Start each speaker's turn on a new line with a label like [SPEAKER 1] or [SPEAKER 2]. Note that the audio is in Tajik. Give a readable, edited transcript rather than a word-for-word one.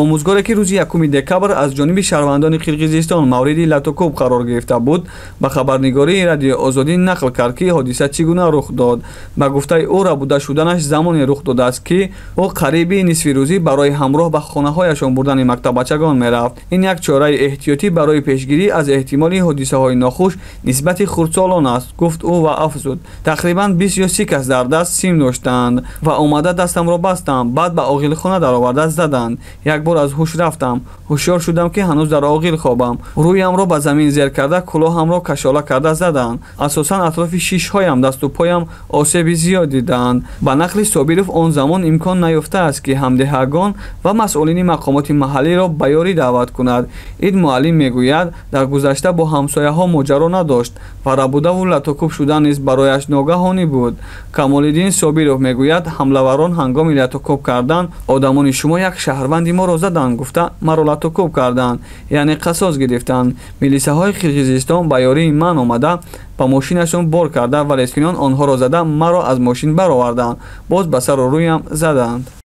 [SPEAKER 1] омӯзгоре ки рӯзи якуми декабр аз ҷониби шаҳрвандони қирғизистон мавриди латукӯб қарор гирифта буд, ба хабарнигории радиои озодӣ нақл кард ки ҳодиса чӣ гуна рух дод. Ба гуфтаи ӯ рабуда шуданаш замоне рух додааст ки ӯ қариби нисфи рӯзӣ барои ҳамроҳ ба хонаҳояшон бурдани мактабачагон мерафт. ин як чораи эҳтиётӣ барои пешгирӣ аз эҳтимоли ҳодисаҳои нохуш нисбати хурдсолон аст, гуфт ӯ ва афзуд. тақрибан 20 ё 30 кас дар даст сим доштанд ва омада дастамро бастам, баъд ба оғилхона дароварда заданд. як бор аз ҳуш рафтам, ҳушёр шудам ки ҳанӯз дар оғил хобам. рӯямро ба замин зер карда кулоҳамро кашола карда заданд. асосан атрофи шишҳоям дасту поям осеби зиёд диданд. ба нақли собиров он замон имкон наёфтааст ки ҳамдиҳагон ва масъулини мақомоти маҳаллиро ба ёрӣ даъват кунад. ид муаллим мегӯяд, дар гузашта бо ҳамсояҳо моҷаро надошт ва рабудаву латукӯб шудан низ барояш ногаҳонӣ буд. камолиддин собиров мегӯяд, ҳамлаварон ҳангоми латукӯб кардан одамони шумо як шаҳрванди моро заданд, гуфта маро латукӯб карданд, яъне қасос гирифтанд. милисаҳои қирғизистон ба ёрии ман омада ба мошинашон бор карда ва лескинон онҳоро зада маро аз мошин бароварданд. боз ба сару рӯям заданд.